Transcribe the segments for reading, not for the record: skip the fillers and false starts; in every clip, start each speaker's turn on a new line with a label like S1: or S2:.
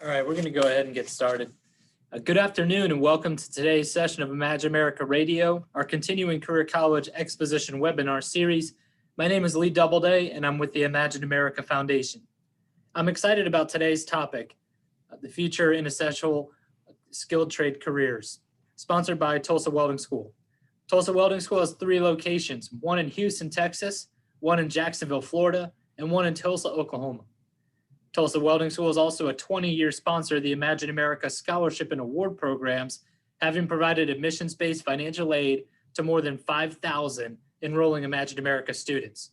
S1: All right, we're going to go ahead and get started. Good afternoon and welcome to today's session of Imagine America Radio, our continuing career college exposition webinar series. My name is Lee Doubleday and I'm with the Imagine America Foundation. I'm excited about today's topic, the future in essential skilled trade careers, sponsored by Tulsa Welding School. Tulsa Welding School has 3 locations, one in Houston, Texas, one in Jacksonville, Florida, and one in Tulsa, Oklahoma. Tulsa Welding School is also a 20-year sponsor of the Imagine America Scholarship and Award programs, having provided admissions-based financial aid to more than 5,000 enrolling Imagine America students.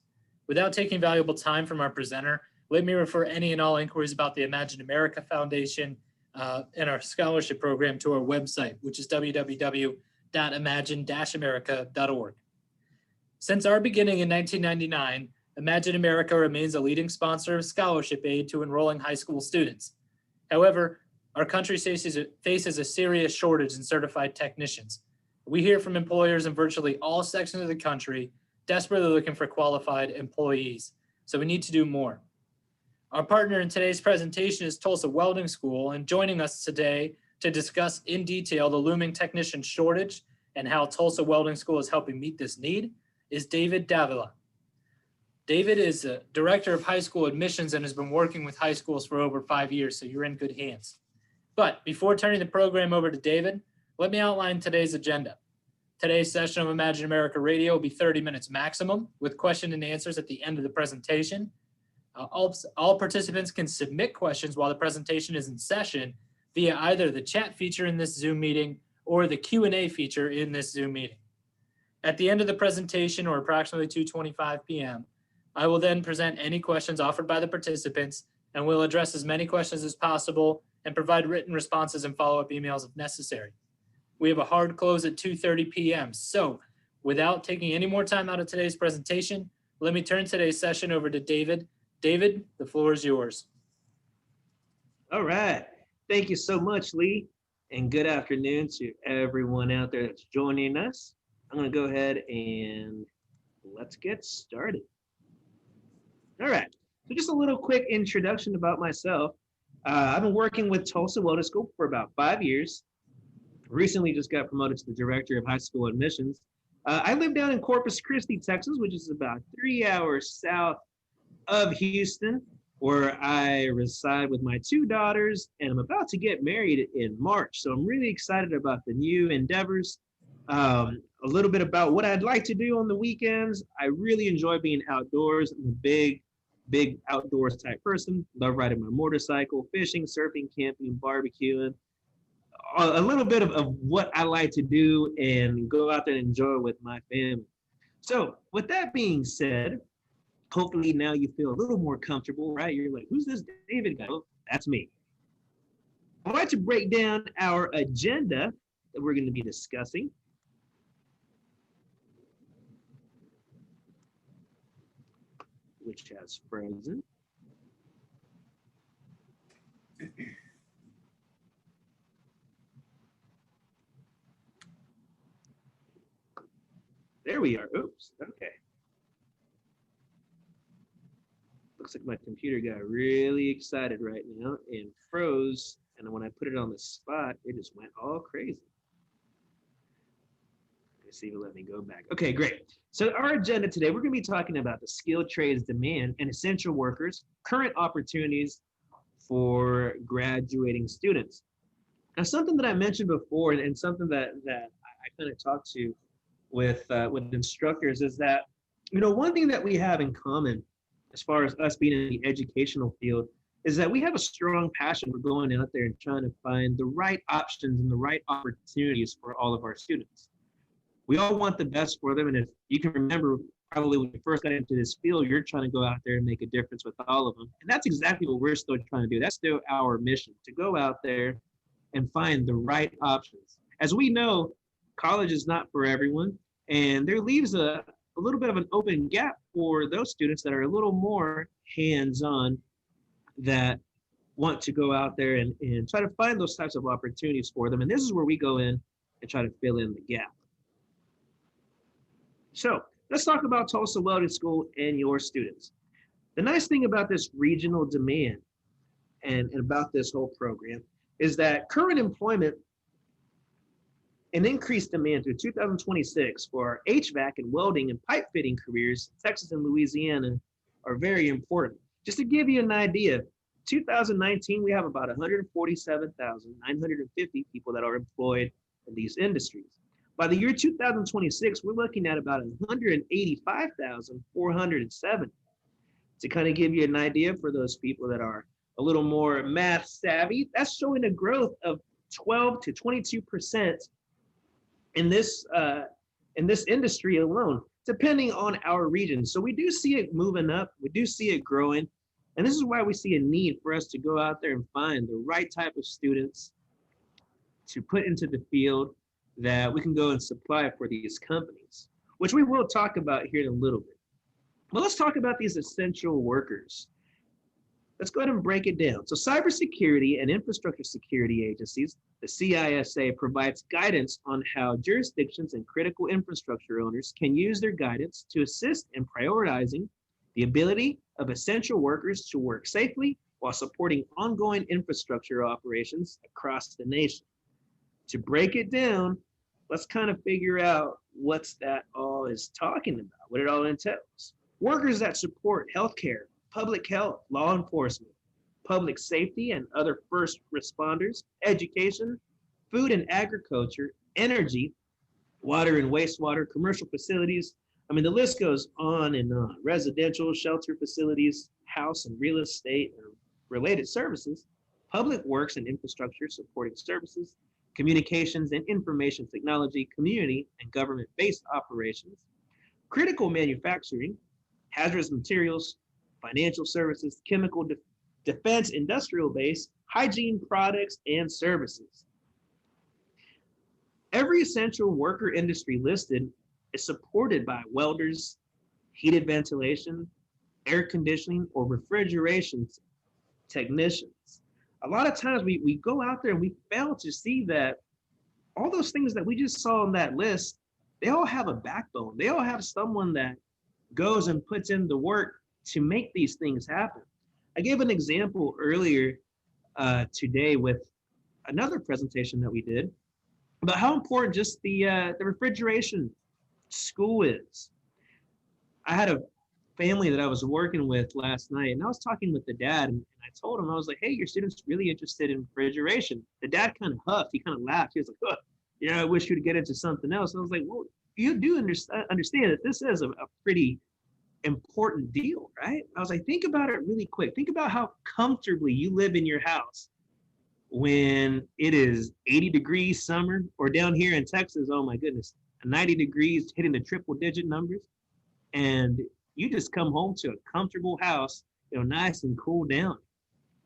S1: Without taking valuable time from our presenter, let me refer any and all inquiries about the Imagine America Foundation and our scholarship program to our website, which is www.imagine-america.org. Since our beginning in 1999, Imagine America remains a leading sponsor of scholarship aid to enrolling high school students. However, our country faces a serious shortage in certified technicians. We hear from employers in virtually all sections of the country desperately looking for qualified employees, so we need to do more. Our partner in today's presentation is Tulsa Welding School, and joining us today to discuss in detail the looming technician shortage and how Tulsa Welding School is helping meet this need is David Davila. David is a director of high school admissions and has been working with high schools for over 5 years, so you're in good hands. But before turning the program over to David, let me outline today's agenda. Today's session of Imagine America Radio will be 30 minutes maximum, with question and answers at the end of the presentation. All participants can submit questions while the presentation is in session via either the chat feature in this Zoom meeting or the Q&A feature in this Zoom meeting. At the end of the presentation, or approximately 2:25 p.m., I will then present any questions offered by the participants, and we'll address as many questions as possible and provide written responses and follow-up emails if necessary. We have a hard close at 2:30 p.m. So without taking any more time out of today's presentation, let me turn today's session over to David. David, the floor is yours.
S2: All right. Thank you so much, Lee. And good afternoon to everyone out there that's joining us. I'm going to go ahead and let's get started. All right, so just a little quick introduction about myself. I've been working with Tulsa Welding School for about 5 years. Recently just got promoted to the director of high school admissions. I live down in Corpus Christi, Texas, which is about 3 hours south of Houston, where I reside with my 2 daughters, and I'm about to get married in March. So I'm really excited about the new endeavors. A little bit about what I'd like to do on the weekends. I really enjoy being outdoors. I'm a big outdoors type person. Love riding my motorcycle, fishing, surfing, camping, barbecuing. A little bit of what I like to do and go out there and enjoy with my family. So with that being said, hopefully now you feel a little more comfortable, right? You're like, who's this David guy? Well, that's me. I'd like to break down our agenda that we're going to be discussing. Which has frozen. There we are. Oops. Okay. Looks like my computer got really excited right now and froze. And when I put it on the spot, it just went all crazy. Let's see if it'll let me go back. Okay, great. So our agenda today, we're going to be talking about the skilled trades demand and essential workers, current opportunities for graduating students. Now, something that I mentioned before and something that I kind of talked to with instructors is that, you know, one thing that we have in common as far as us being in the educational field is that we have a strong passion for going out there and trying to find the right options and the right opportunities for all of our students. We all want the best for them, and if you can remember, probably when you first got into this field, you're trying to go out there and make a difference with all of them. And that's exactly what we're still trying to do. That's still our mission, to go out there and find the right options. As we know, college is not for everyone, and there leaves a little bit of an open gap for those students that are a little more hands-on, that want to go out there and try to find those types of opportunities for them. And this is where we go in and try to fill in the gap. So let's talk about Tulsa Welding School and your students. The nice thing about this regional demand and about this whole program is that current employment and increased demand through 2026 for HVAC and welding and pipe fitting careers in Texas and Louisiana are very important. Just to give you an idea, 2019, we have about 147,950 people that are employed in these industries. By the year 2026, we're looking at about 185,470. To kind of give you an idea for those people that are a little more math savvy, that's showing a growth of 12 to 22% in this industry alone, depending on our region. So we do see it moving up, we do see it growing, and this is why we see a need for us to go out there and find the right type of students to put into the field that we can go and supply for these companies, which we will talk about here in a little bit. Well, let's talk about these essential workers. Let's go ahead and break it down. So cybersecurity and infrastructure security agencies, the CISA, provides guidance on how jurisdictions and critical infrastructure owners can use their guidance to assist in prioritizing the ability of essential workers to work safely while supporting ongoing infrastructure operations across the nation. To break it down, let's kind of figure out what's that all is talking about, what it all entails. Workers that support healthcare, public health, law enforcement, public safety and other first responders, education, food and agriculture, energy, water and wastewater, commercial facilities. I mean, the list goes on and on. Residential, shelter facilities, house and real estate and related services, public works and infrastructure supporting services, communications and information technology, community and government-based operations, critical manufacturing, hazardous materials, financial services, chemical defense, industrial base, hygiene products, and services. Every essential worker industry listed is supported by welders, heated ventilation, air conditioning, or refrigeration technicians. A lot of times we go out there and we fail to see that all those things that we just saw on that list, they all have a backbone. They all have someone that goes and puts in the work to make these things happen. I gave an example earlier today with another presentation that we did about how important just the refrigeration school is. I had a family that I was working with last night, and I was talking with the dad, and I told him, I was like, hey, your student's really interested in refrigeration. The dad kind of huffed, he kind of laughed. He was like, oh, yeah, I wish you'd get into something else. I was like, well, you do understand that this is a pretty important deal, right? I was like, think about it really quick. Think about how comfortably you live in your house when it is 80 degrees summer, or down here in Texas, oh my goodness, 90 degrees hitting the triple digit numbers. And you just come home to a comfortable house, nice and cool down.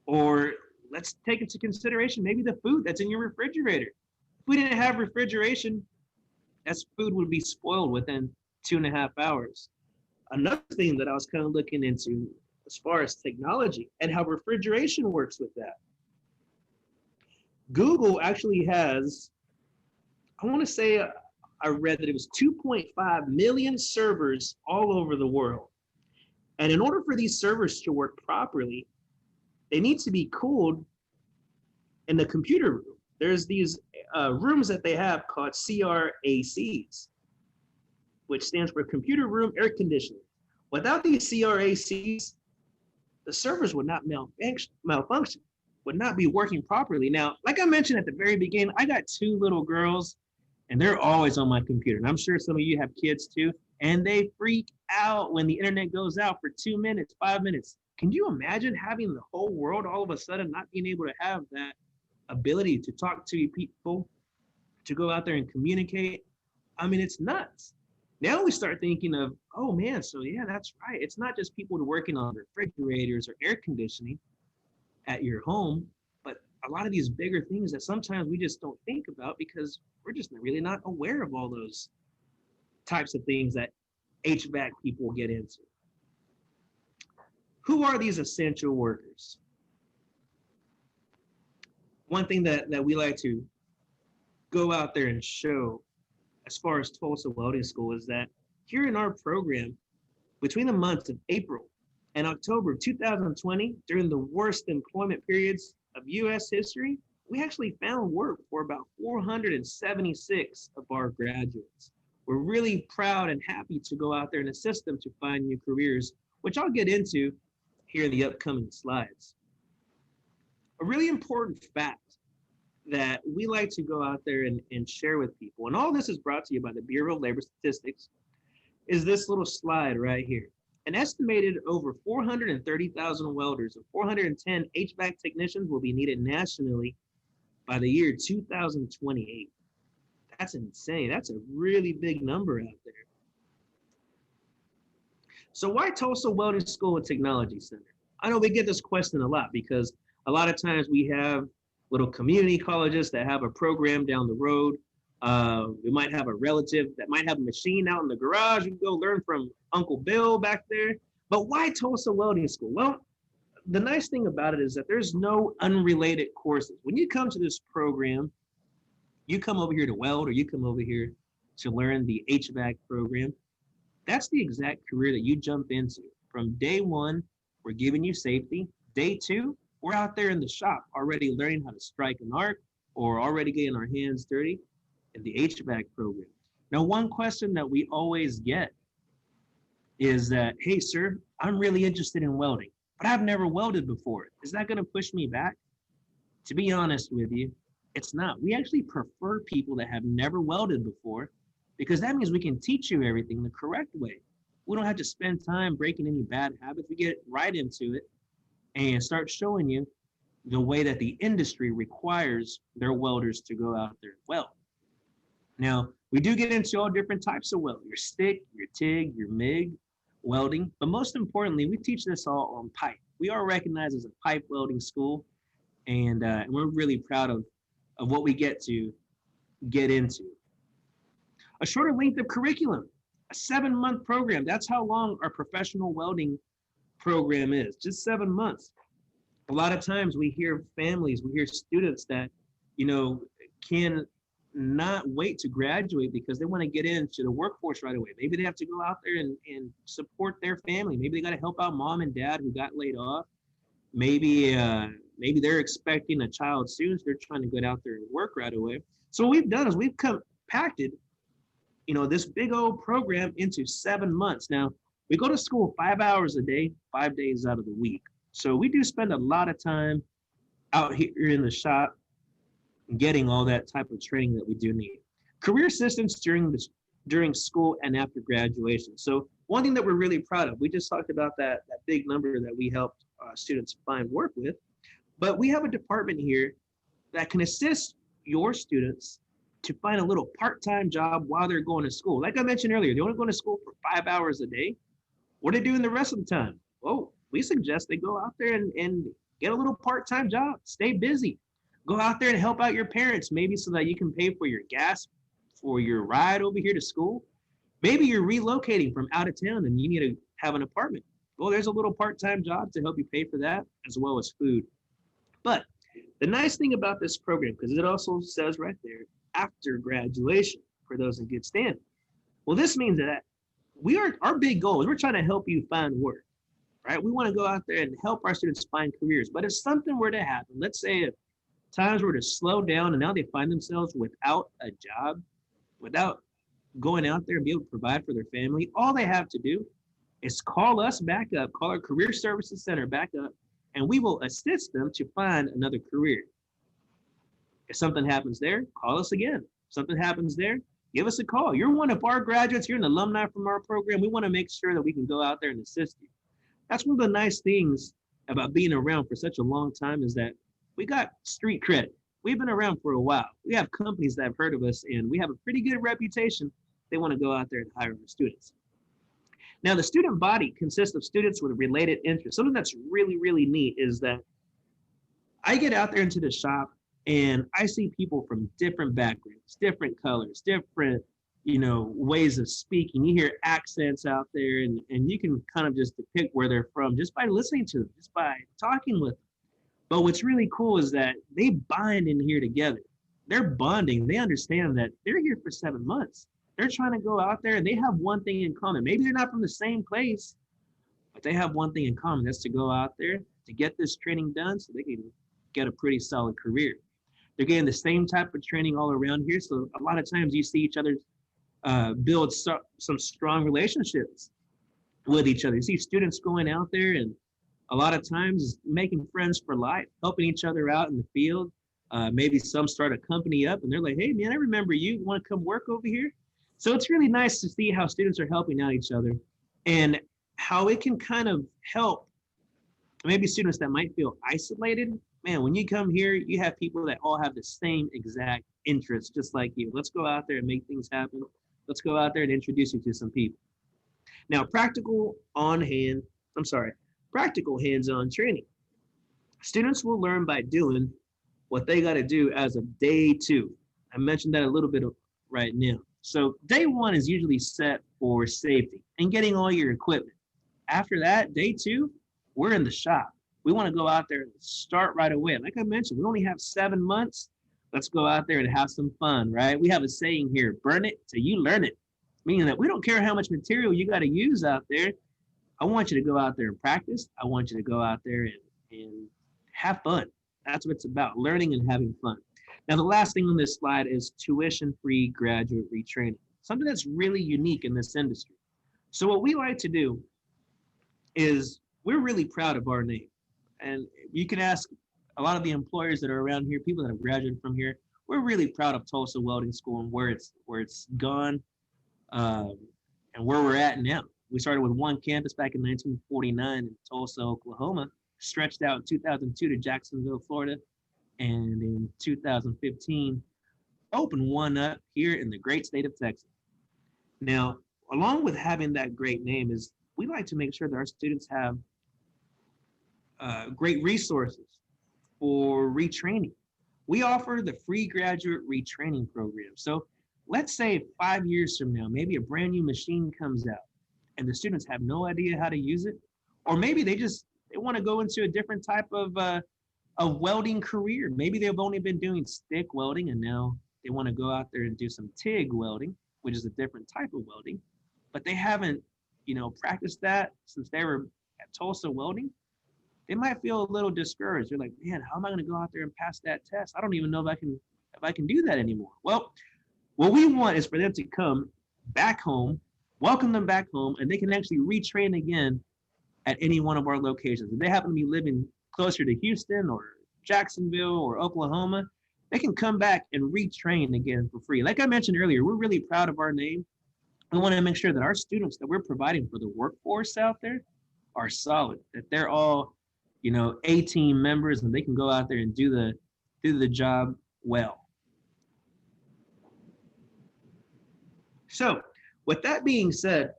S2: Or let's take into consideration maybe the food that's in your refrigerator. If we didn't have refrigeration, that food would be spoiled within 2.5 hours. Another thing that I was kind of looking into as far as technology and how refrigeration works with that. Google actually has, I want to say, I read that it was 2.5 million servers all over the world. And in order for these servers to work properly, they need to be cooled in the computer room. There's these rooms that they have called CRACs, which stands for Computer Room Air Conditioning. Without these CRACs, the servers would not malfunction, would not be working properly. Now, like I mentioned at the very beginning, I got 2 little girls, and they're always on my computer. And I'm sure some of you have kids too, and they freak out when the internet goes out for 2 minutes, 5 minutes. Can you imagine having the whole world all of a sudden not being able to have that ability to talk to people, to go out there and communicate? I mean, it's nuts. Now we start thinking of, oh man, so yeah, that's right. It's not just people working on refrigerators or air conditioning at your home, but a lot of these bigger things that sometimes we just don't think about because we're just really not aware of all those types of things that HVAC people get into. Who are these essential workers? One thing that we like to go out there and show as far as Tulsa Welding School is that here in our program, between the months of April In October of 2020, during the worst employment periods of US history, we actually found work for about 476 of our graduates. We're really proud and happy to go out there and assist them to find new careers, which I'll get into here in the upcoming slides. A really important fact that we like to go out there and share with people, and all this is brought to you by the Bureau of Labor Statistics, is this little slide right here. An estimated over 430,000 welders and 410 HVAC technicians will be needed nationally by the year 2028. That's insane. That's a really big number out there. So why Tulsa Welding School and Technology Center? I know we get this question a lot because a lot of times we have little community colleges that have a program down the road. We might have a relative that might have a machine out in the garage. You can go learn from Uncle Bill back there. But why Tulsa Welding School? Well, the nice thing about it is that there's no unrelated courses. When you come to this program, you come over here to weld or you come over here to learn the HVAC program. That's the exact career that you jump into. From day one, we're giving you safety. Day two, we're out there in the shop already learning how to strike an arc or already getting our hands dirty in the HVAC program. Now, one question that we always get is that, hey, sir, I'm really interested in welding, but I've never welded before. Is that going to push me back? To be honest with you, it's not. We actually prefer people that have never welded before because that means we can teach you everything the correct way. We don't have to spend time breaking any bad habits. We get right into it and start showing you the way that the industry requires their welders to go out there and weld. Now, we do get into all different types of weld, your stick, your TIG, your MIG welding, but most importantly, we teach this all on pipe. We are recognized as a pipe welding school, and we're really proud of what we get to get into. A shorter length of curriculum, a 7-month program. That's how long our professional welding program is, just 7 months. A lot of times we hear families, we hear students that, can not wait to graduate because they want to get into the workforce right away. Maybe they have to go out there and support their family. Maybe they got to help out mom and dad who got laid off. Maybe they're expecting a child soon, so they're trying to get out there and work right away. So what we've done is we've compacted, this big old program into 7 months. Now, we go to school 5 hours a day, 5 days out of the week. So we do spend a lot of time out here in the shop getting all that type of training that we do need. Career assistance during school and after graduation. So one thing that we're really proud of, we just talked about that big number that we helped students find work with, but we have a department here that can assist your students to find a little part-time job while they're going to school. Like I mentioned earlier, they want to go to school for 5 hours a day. What are they doing the rest of the time? Oh, we suggest they go out there and get a little part-time job, stay busy. Go out there and help out your parents, maybe so that you can pay for your gas, for your ride over here to school. Maybe you're relocating from out of town and you need to have an apartment. Well, there's a little part-time job to help you pay for that, as well as food. But the nice thing about this program, because it also says right there, after graduation, for those in good standing. Well, this means that our big goal is we're trying to help you find work, right? We want to go out there and help our students find careers. But if something were to happen, let's say if times were to slow down and now they find themselves without a job, without going out there and be able to provide for their family, all they have to do is call us back up, call our Career Services Center back up, and we will assist them to find another career. If something happens there, call us again. If something happens there, give us a call. You're one of our graduates, you're an alumni from our program. We want to make sure that we can go out there and assist you. That's one of the nice things about being around for such a long time is that we got street cred. We've been around for a while. We have companies that have heard of us and we have a pretty good reputation. They want to go out there and hire our students. Now, the student body consists of students with related interests. Something that's really, really neat is that I get out there into the shop and I see people from different backgrounds, different colors, different, ways of speaking. You hear accents out there and you can kind of just depict where they're from just by listening to them, just by talking with them. But what's really cool is that they bind in here together. They're bonding. They understand that they're here for 7 months. They're trying to go out there and they have one thing in common. Maybe they're not from the same place, but they have one thing in common. That's to go out there to get this training done so they can get a pretty solid career. They're getting the same type of training all around here. So a lot of times you see each other build some strong relationships with each other. You see students going out there and a lot of times making friends for life, helping each other out in the field. Maybe some start a company up and they're like, hey, man, I remember you. Want to come work over here? So it's really nice to see how students are helping out each other and how it can kind of help maybe students that might feel isolated. Man, when you come here, you have people that all have the same exact interests, just like you. Let's go out there and make things happen. Let's go out there and introduce you to some people. Now, practical hands-on training. Students will learn by doing what they got to do as of day 2. I mentioned that a little bit right now. So day 1 is usually set for safety and getting all your equipment. After that, day 2, we're in the shop. We want to go out there and start right away. Like I mentioned, we only have 7 months. Let's go out there and have some fun, right? We have a saying here, burn it till you learn it, meaning that we don't care how much material you got to use out there. I want you to go out there and practice. I want you to go out there and have fun. That's what it's about, learning and having fun. Now, the last thing on this slide is tuition-free graduate retraining, something that's really unique in this industry. So what we like to do is we're really proud of our name. And you can ask a lot of the employers that are around here, people that have graduated from here, we're really proud of Tulsa Welding School and where it's gone and where we're at now. We started with one campus back in 1949 in Tulsa, Oklahoma, stretched out in 2002 to Jacksonville, Florida, and in 2015, opened one up here in the great state of Texas. Now, along with having that great name is we like to make sure that our students have great resources for retraining. We offer the free graduate retraining program. So let's say 5 years from now, maybe a brand new machine comes out and the students have no idea how to use it, or maybe they want to go into a different type of welding career. Maybe they've only been doing stick welding and now they want to go out there and do some TIG welding, which is a different type of welding, but they haven't, practiced that since they were at Tulsa Welding. They might feel a little discouraged. They're like, man, how am I going to go out there and pass that test? I don't even know if I can do that anymore. Well, what we want is for them to come back home, welcome them back home, and they can actually retrain again at any one of our locations. If they happen to be living closer to Houston or Jacksonville or Oklahoma, they can come back and retrain again for free. Like I mentioned earlier, we're really proud of our name. We want to make sure that our students that we're providing for the workforce out there are solid, that they're all, A-team members and they can go out there and do the job well. So with that being said,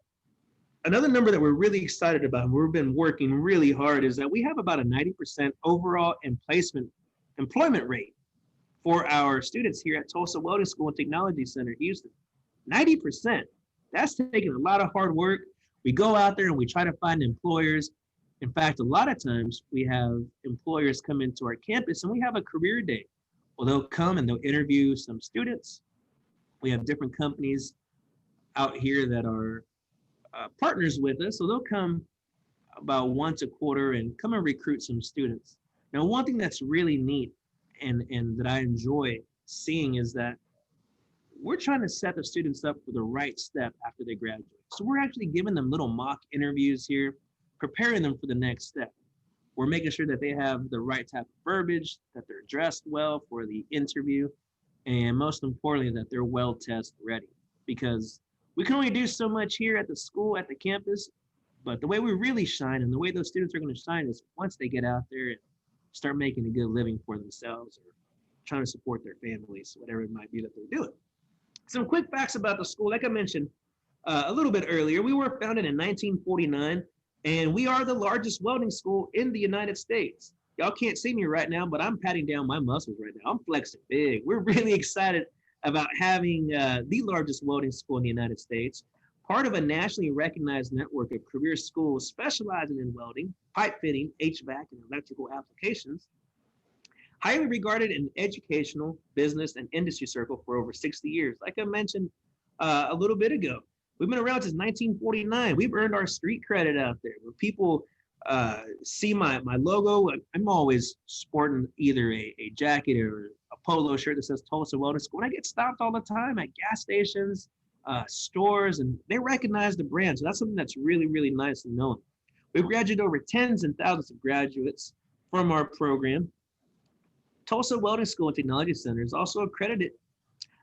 S2: another number that we're really excited about and we've been working really hard is that we have about a 90% overall employment rate for our students here at Tulsa Welding School and Technology Center, Houston. 90%. That's taking a lot of hard work. We go out there and we try to find employers. In fact, a lot of times we have employers come into our campus and we have a career day. Well, they'll come and they'll interview some students. We have different companies out here that are partners with us. So they'll come about once a quarter and come and recruit some students. Now, one thing that's really neat and that I enjoy seeing is that we're trying to set the students up for the right step after they graduate. So we're actually giving them little mock interviews here, preparing them for the next step. We're making sure that they have the right type of verbiage, that they're dressed well for the interview, and most importantly, that they're well test ready. Because we can only do so much here at the school, at the campus, but the way we really shine and the way those students are going to shine is once they get out there and start making a good living for themselves or trying to support their families, whatever it might be that they're doing. Some quick facts about the school. Like I mentioned a little bit earlier, we were founded in 1949, and we are the largest welding school in the United States. Y'all can't see me right now, but I'm patting down my muscles right now. I'm flexing big. We're really excited about having the largest welding school in the United States, part of a nationally recognized network of career schools specializing in welding, pipe fitting, HVAC, and electrical applications. Highly regarded in educational, business, and industry circle for over 60 years. Like I mentioned a little bit ago, We've been around since 1949. We've earned our street credit out there. When people see my logo, I'm always sporting either a jacket or a polo shirt that says Tulsa Welding School. And I get stopped all the time at gas stations, stores, and they recognize the brand. So that's something that's really, really nice to know. We've graduated over tens and thousands of graduates from our program. Tulsa Welding School and Technology Center is also accredited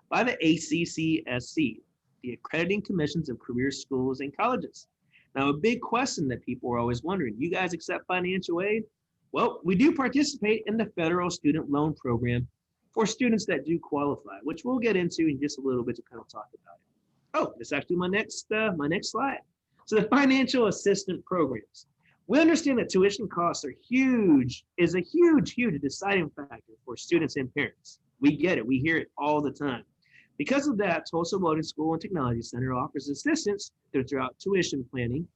S2: by the ACCSC, the Accrediting Commissions of Career Schools and Colleges. Now, a big question that people are always wondering, you guys accept financial aid? Well, we do participate in the federal student loan program for students that do qualify, which we'll get into in just a little bit to kind of talk about it. Oh, that's actually my next slide. So the financial assistance programs. We understand that tuition costs are huge, is a huge deciding factor for students and parents. We get it, we hear it all the time. Because of that, Tulsa Welding School and Technology Center offers assistance throughout tuition planning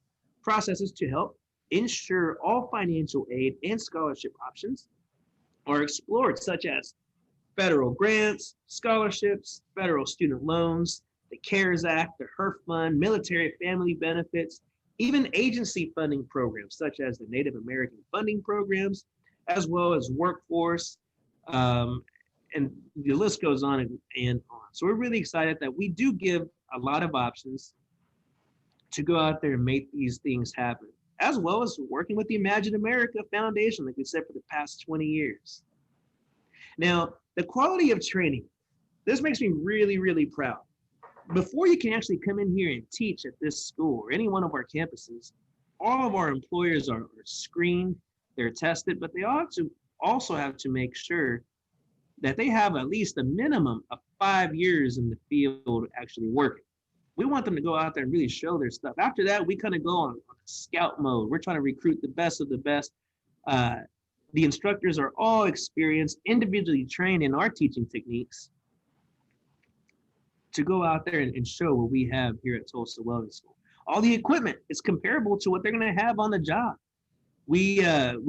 S2: processes to help ensure all financial aid and scholarship options are explored, such as federal grants, scholarships, federal student loans, the CARES Act, the HERF Fund, military family benefits, even agency funding programs, such as the Native American funding programs, as well as workforce, and the list goes on and on. So we're really excited that we do give a lot of options to go out there and make these things happen, as well as working with the Imagine America Foundation, like we said, for the past 20 years. Now, the quality of training, this makes me really, really proud. Before you can actually come in here and teach at this school or any one of our campuses, all of our employers are screened, they're tested, but they also have to make sure that they have at least a minimum of 5 years in the field actually working. We want them to go out there and really show their stuff. After that, we kind of go on scout mode. We're trying to recruit the best of the best. The instructors are all experienced, individually trained in our teaching techniques to go out there and show what we have here at Tulsa Welding School. All the equipment is comparable to what they're going to have on the job. We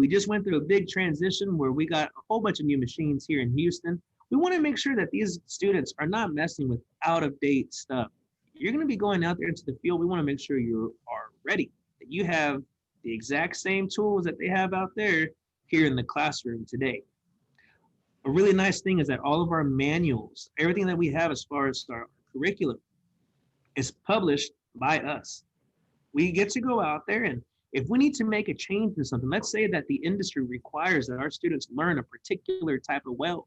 S2: just went through a big transition where we got a whole bunch of new machines here in Houston. We want to make sure that these students are not messing with out-of-date stuff. You're going to be going out there into the field. We want to make sure you are ready, that you have the exact same tools that they have out there here in the classroom today. A really nice thing is that all of our manuals, everything that we have as far as our curriculum, is published by us. We get to go out there, and if we need to make a change in something, let's say that the industry requires that our students learn a particular type of weld,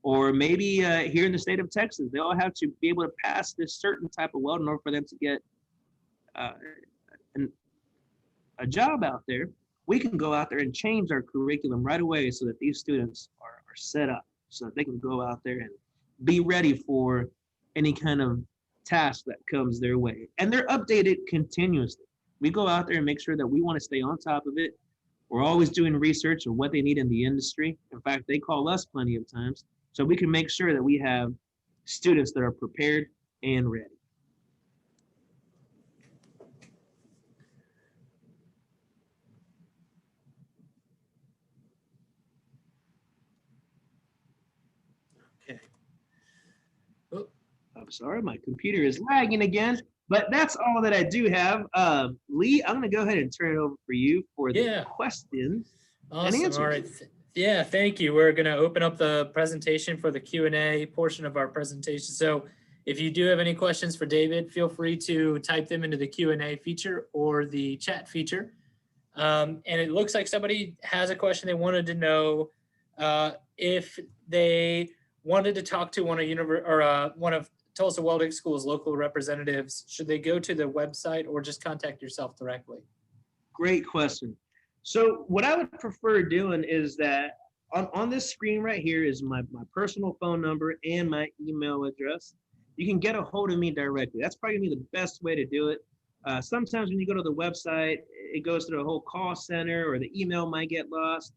S2: or maybe here in the state of Texas, they all have to be able to pass this certain type of weld in order for them to get a job out there. We can go out there and change our curriculum right away so that these students are set up so that they can go out there and be ready for any kind of task that comes their way. And they're updated continuously. We go out there and make sure that we want to stay on top of it. We're always doing research on what they need in the industry. In fact, they call us plenty of times so we can make sure that we have students that are prepared and ready.
S1: Okay. Oh.
S2: I'm sorry, my computer is lagging again, but that's all that I do have. Lee, I'm going to go ahead and turn it over for you for the questions and answers.
S1: All right. Yeah, thank you. We're going to open up the presentation for the Q&A portion of our presentation. So if you do have any questions for David, feel free to type them into the Q&A feature or the chat feature. And it looks like somebody has a question. They wanted to know if they wanted to talk to one of Tulsa Welding School's local representatives, should they go to the website or just contact yourself directly?
S2: Great question. So what I would prefer doing is that on this screen right here is my personal phone number and my email address. You can get a hold of me directly. That's probably gonna be the best way to do it. Sometimes when you go to the website, it goes to the whole call center or the email might get lost.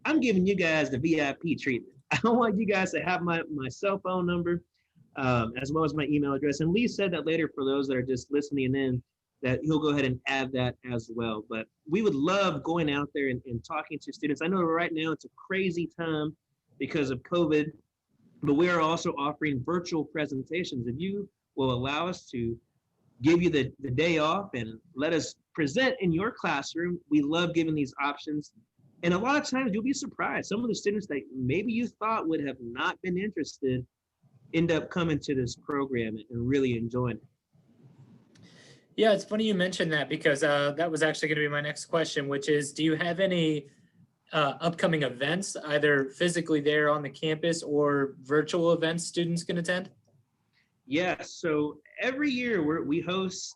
S2: I'm giving you guys the VIP treatment. I want you guys to have my cell phone number as well as my email address. And Lee said that later for those that are just listening in, that he'll go ahead and add that as well. But we would love going out there and talking to students. I know right now it's a crazy time because of COVID, but we are also offering virtual presentations. If you will allow us to give you the day off and let us present in your classroom. We love giving these options. And a lot of times you'll be surprised. Some of the students that maybe you thought would have not been interested end up coming to this program and really enjoying it.
S1: Yeah, it's funny you mentioned that because that was actually going to be my next question, which is, do you have any upcoming events, either physically there on the campus or virtual events students can attend?
S2: Yes, so every year we host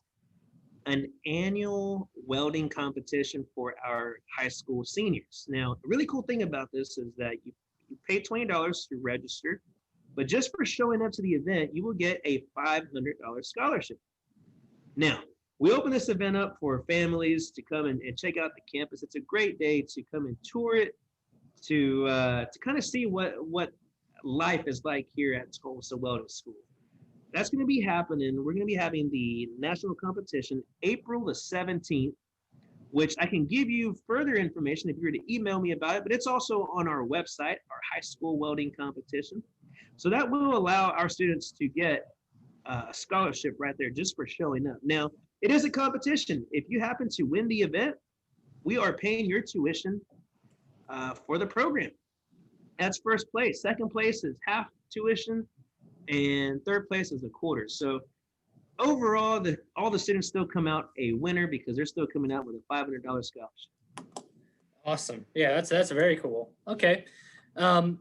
S2: an annual welding competition for our high school seniors. Now, a really cool thing about this is that you pay $20 to register, but just for showing up to the event, you will get a $500 scholarship. Now, we open this event up for families to come and check out the campus. It's a great day to come and tour it, to kind of see what life is like here at Tulsa Welding School. That's going to be happening. We're going to be having the national competition April the 17th, which I can give you further information if you were to email me about it, but it's also on our website, our high school welding competition. So that will allow our students to get a scholarship right there just for showing up. Now, it is a competition. If you happen to win the event, we are paying your tuition for the program. That's first place. Second place is half tuition, and third place is a quarter. So overall, all the students still come out a winner because they're still coming out with a $500 scholarship.
S1: Awesome. Yeah, that's very cool. Okay. One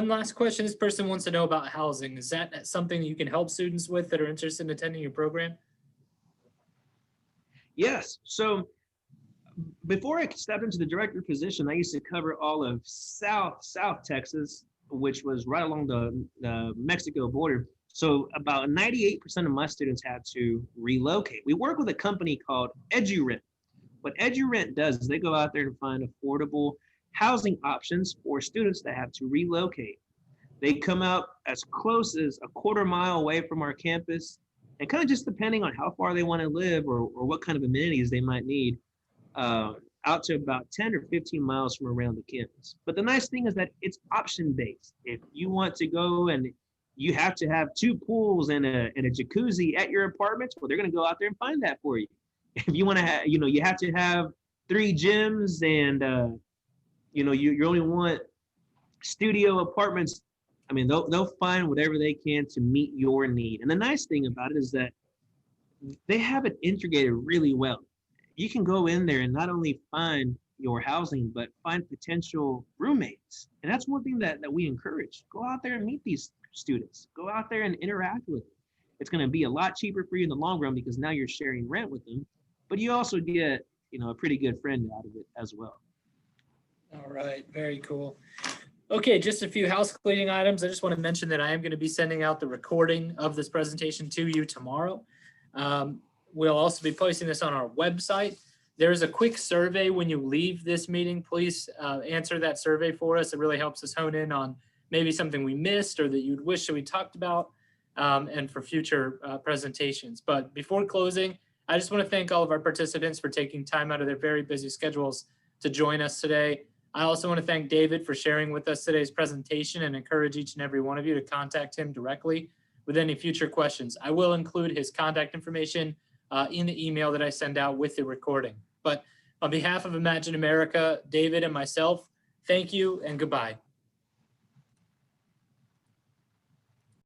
S1: last question. This person wants to know about housing. Is that something you can help students with that are interested in attending your program?
S2: Yes. So before I stepped into the director position, I used to cover all of South Texas, which was right along the Mexico border. So about 98% of my students had to relocate. We work with a company called EduRent. What EduRent does is they go out there and find affordable housing options for students that have to relocate. They come out as close as a quarter mile away from our campus, and kind of just depending on how far they want to live or what kind of amenities they might need, out to about 10 or 15 miles from around the campus. But the nice thing is that it's option based. If you want to go and you have to have 2 pools and a jacuzzi at your apartment, well, they're going to go out there and find that for you. If you want to have, you have to have 3 gyms and, you only want studio apartments, I mean, they'll find whatever they can to meet your need. And the nice thing about it is that they have it integrated really well. You can go in there and not only find your housing, but find potential roommates. And that's one thing that we encourage. Go out there and meet these students. Go out there and interact with them. It's going to be a lot cheaper for you in the long run because now you're sharing rent with them, but you also get, a pretty good friend out of it as well.
S1: All right, very cool. Okay, just a few house cleaning items. I just want to mention that I am going to be sending out the recording of this presentation to you tomorrow. We'll also be posting this on our website. There is a quick survey when you leave this meeting. Please answer that survey for us. It really helps us hone in on maybe something we missed or that you'd wish that we talked about, and for future presentations. But before closing, I just want to thank all of our participants for taking time out of their very busy schedules to join us today. I also want to thank David for sharing with us today's presentation and encourage each and every one of you to contact him directly with any future questions. I will include his contact information in the email that I send out with the recording. But on behalf of Imagine America, David and myself, thank you and goodbye.